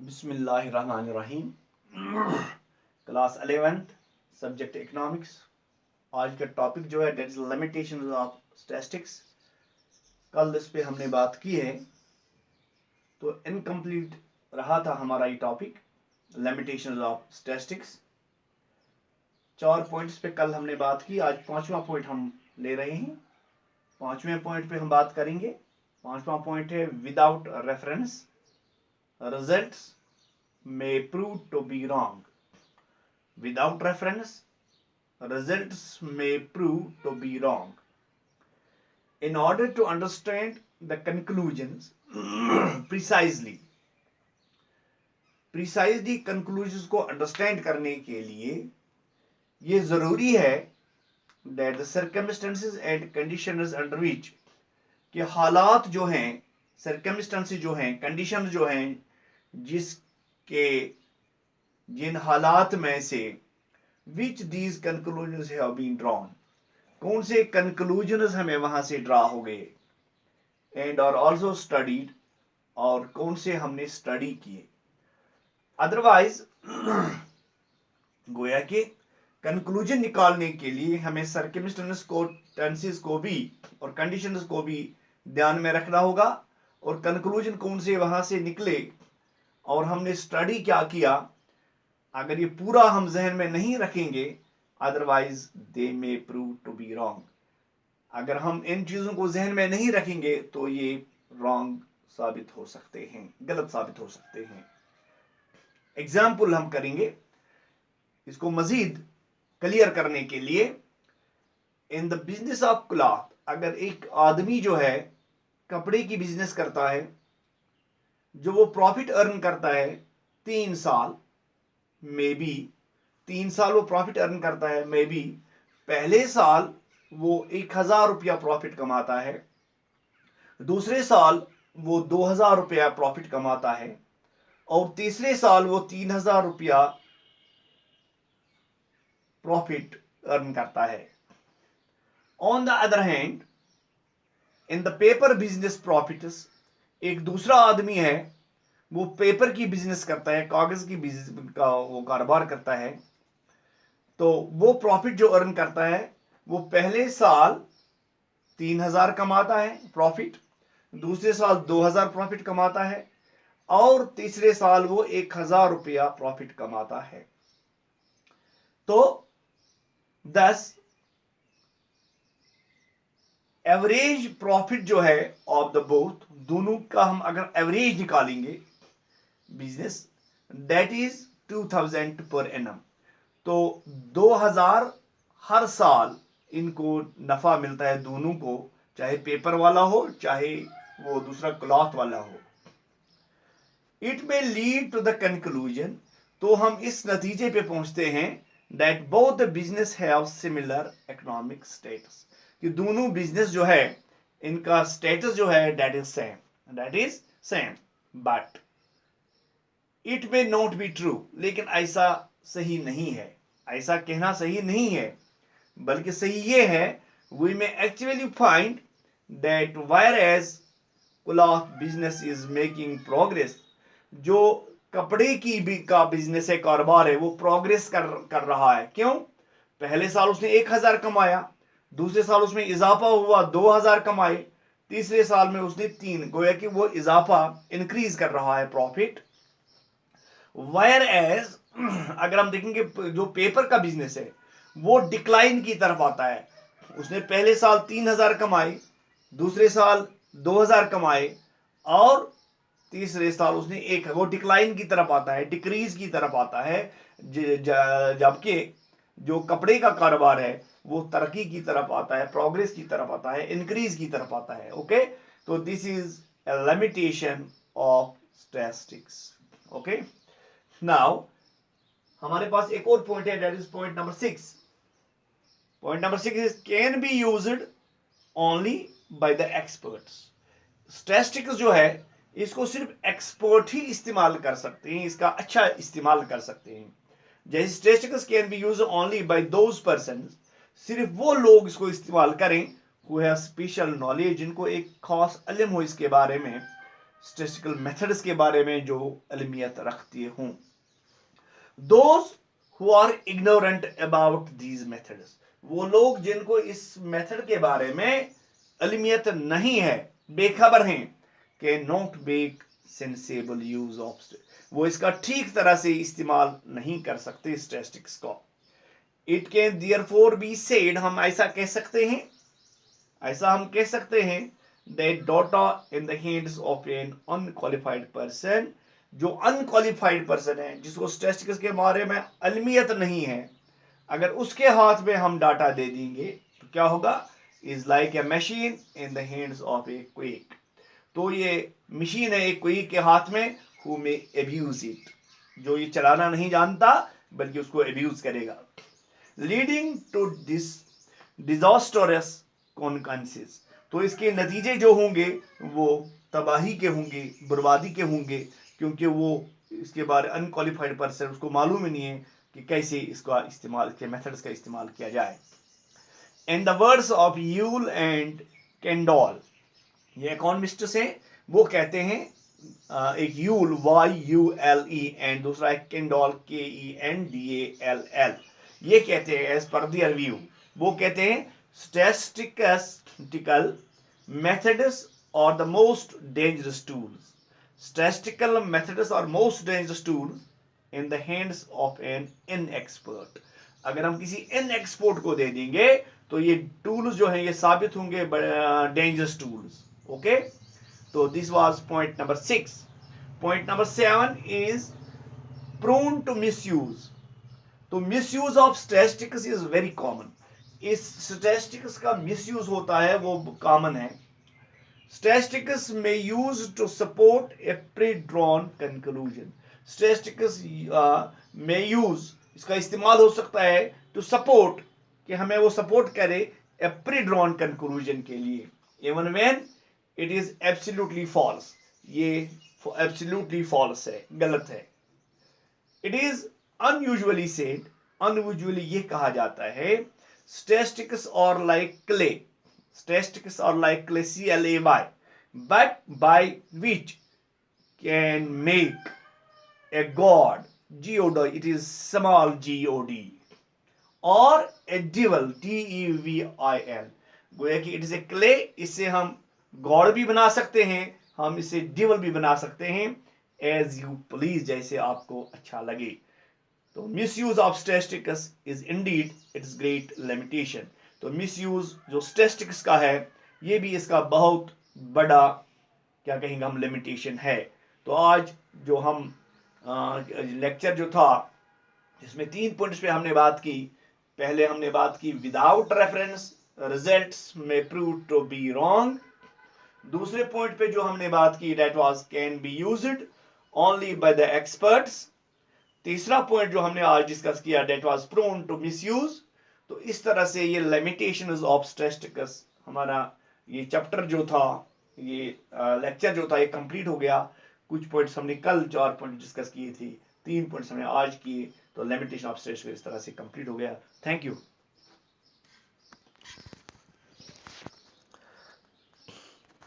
बिस्मिल्लाहिर्रहमानिर्रहीम। Class 11th, subject economics. आज का टॉपिक जो है that is limitations of statistics. कल इस पे हमने बात की है तो इनकम्प्लीट रहा था हमारा ये topic, limitations of statistics. 4 points पे कल हमने बात की। आज 5वां पॉइंट हम ले रहे हैं। 5वें पॉइंट पे हम बात करेंगे। 5वां पॉइंट है without reference results may prove to be wrong. Without reference, results may prove to be wrong. In order to understand the conclusions precisely conclusions को understand करने के लिए ये जरूरी है that the circumstances and conditions under which कि हालात जो हैं, circumstances जो हैं, conditions जो हैं, जिसके जिन हालात में से which these conclusions have been drawn, कौन से conclusions हमें वहां से ड्रा हो गए, and are also studied, और कौन से हमने स्टडी किए। अदरवाइज गोया कि कंक्लूजन निकालने के लिए हमें सर्कमस्टेंसेस को भी और कंडीशंस को भी ध्यान में रखना होगा, और कंक्लूजन कौन से वहां से निकले और हमने स्टडी क्या किया, अगर ये पूरा हम जहन में नहीं रखेंगे, otherwise they may prove to be wrong. अगर हम इन चीजों को जहन में नहीं रखेंगे तो ये रॉन्ग साबित हो सकते हैं, गलत साबित हो सकते हैं। एग्जाम्पल हम करेंगे इसको मजीद क्लियर करने के लिए। In the business of cloth, अगर एक आदमी जो है कपड़े की बिजनेस करता है, जो वो प्रॉफिट अर्न करता है 3 साल, मे बी 3 साल वो प्रॉफिट अर्न करता है, मे बी पहले साल वो 1000 रुपया प्रॉफिट कमाता है, दूसरे साल वो 2000 रुपया प्रॉफिट कमाता है, और तीसरे साल वो 3000 रुपया प्रॉफिट अर्न करता है। On the other hand, in the paper business profits, एक दूसरा आदमी है वो पेपर की बिजनेस करता है, कागज की बिजनेस का वो कारोबार करता है, तो वो प्रॉफिट जो अर्न करता है वो पहले साल 3000 कमाता है प्रॉफिट, दूसरे साल 2000 प्रॉफिट कमाता है, और तीसरे साल वो 1000 रुपया प्रॉफिट कमाता है। तो 10 एवरेज प्रॉफिट जो है ऑफ द बोथ, दोनों का हम अगर एवरेज निकालेंगे business, that is 2000 per annum. तो 2000 हर साल इनको नफा मिलता है दोनों को, चाहे पेपर वाला हो चाहे वो दूसरा क्लॉथ वाला हो। इट में लीड टू द कंक्लूजन, तो हम इस नतीजे पे पहुंचते हैं that both the business have similar economic status, कि दोनों बिजनेस जो है इनका स्टेटस जो है that is same, but it may not be true, लेकिन ऐसा सही नहीं है, ऐसा कहना सही नहीं है, बल्कि सही ये है we may actually find that wire edge cloth business is making progress, जो कपड़े की भी का बिजनेस है, कारोबार है, वो प्रोग्रेस कर रहा है। क्यों? पहले साल उसने 1000 कमाया, दूसरे साल उसमें इजाफा हुआ 2000 कमाए, तीसरे साल में उसने 3, गोया कि वो इजाफा इंक्रीज कर रहा है प्रॉफिट। वायर एज अगर हम देखेंगे जो पेपर का बिजनेस है वो डिक्लाइन की तरफ आता है। उसने पहले साल 3000 कमाए, दूसरे साल 2000 कमाए, और तीसरे साल उसने वो डिक्लाइन की तरफ आता है, डिक्रीज की तरफ आता है, जबकि जो कपड़े का कारोबार है वो तरक्की की तरफ आता है, प्रोग्रेस की तरफ आता है, इंक्रीज की तरफ आता है। ओके, तो this is a limitation of statistics. Okay, now हमारे पास एक और पॉइंट है, that is point number 6। Point number 6 is can be used only by the experts. Statistics जो है इसको सिर्फ एक्सपर्ट ही इस्तेमाल कर सकते हैं, इसका अच्छा इस्तेमाल कर सकते हैं। जैसे statistics can be used only bye those person, सिर्फ वो लोग इसको इस्तेमाल करें हु हैव स्पेशल नॉलेज, जिनको एक खास इल्म हो इसके बारे में। स्टैटिस्टिकल मेथड्स के बारे में जो इल्मियत रखती हूं। Those who are ignorant about these methods, वो लोग जिनको इस मेथड के बारे में इल्मियत नहीं है, बेखबर हैं, के not make sensible use of, वो इसका ठीक तरह से इस्तेमाल नहीं कर सकते स्टैटिस्टिक्स को। It can therefore be said, हम ऐसा कह सकते हैं, ऐसा हम कह सकते हैं, that data in the hands of an unqualified person, जो अनक्वालिफाइड पर्सन है, जिसको स्टैटिस्टिक्स के बारे में अलमियत नहीं है, अगर उसके हाथ में हम डाटा दे देंगे तो क्या होगा, is like a machine in the hands of a quick, तो ये मशीन है एक क्विक के हाथ में, हु मे एब्यूज इट, जो ये चलाना नहीं जानता बल्कि उसको एब्यूज करेगा, leading to this disastrous consequences, तो इसके नतीजे जो होंगे वो तबाही के होंगे, बर्बादी के होंगे, क्योंकि वो इसके बारे अनक्वालिफाइड पर्सन, उसको मालूम ही नहीं है कि कैसे इसका इस्तेमाल, के मेथड्स का इस्तेमाल किया जाए। In the words of Yule and Kendall, ये इकोनॉमिस्ट्स हैं, वो कहते हैं, एक यूल YULE एंड दूसरा है कैंडॉल KENDALL, ये कहते हैं एज पर देयर व्यू, वो कहते हैं statistical methods are the most dangerous tools. Statistical methods are most dangerous tools in the hands of an inexpert. अगर हम किसी inexpert को दे देंगे तो ये टूल्स जो हैं ये साबित होंगे डेंजरस टूल्स। ओके, तो this was point number 6। Point number 7 is prone to misuse. तो misuse of statistics is very common. इस स्टैटिस्टिक्स का मिसयूज होता है, वो कॉमन है। स्टैटिस्टिक्स में use to support a pre drawn conclusion. Statistics में यूज, इसका इस्तेमाल हो सकता है टू सपोर्ट, कि हमें वो सपोर्ट करे ए प्री ड्रॉन कंक्लूजन के लिए, even when it is absolutely false, ये एब्सोल्युटली फॉल्स है, गलत है। It is unusually said, unusually ये कहा जाता है, statistics are like clay, statistics are like clay, CLAY, but by which can make a god, God, it is small God, or a devil, DEVIL, गोया कि it is a clay, इससे हम God भी बना सकते हैं, हम इसे डिवल भी बना सकते हैं, एज यू प्लीज, जैसे आपको अच्छा लगे। तो misuse of statistics is Indeed it's great limitation. तो मिसयूज जो स्टैटिस्टिक्स का है, ये भी इसका बहुत बड़ा, क्या कहेंगे हम, लिमिटेशन है। तो आज जो हम लेक्चर जो था, जिसमें 3 पॉइंट्स पे हमने बात की। पहले हमने बात की विदाउट रेफरेंस रिजल्ट्स में प्रूव टू बी रॉन्ग। दूसरे पॉइंट पे जो हमने बात की, that was can be used only by the experts. तीसरा पॉइंट जो हमने आज डिस्कस किया, that was prone to misuse. तो इस तरह से ये लिमिटेशंस ऑफ स्टैटिस्टिक्स, हमारा ये चैप्टर जो था, ये लेक्चर जो था, ये कंप्लीट हो गया। कुछ पॉइंट्स हमने कल 4 पॉइंट डिस्कस किए थे, 3 पॉइंट्स हमने आज किए, तो लिमिटेशन ऑफ स्टैटिस्टिक्स इस तरह से कंप्लीट हो गया। Thank you.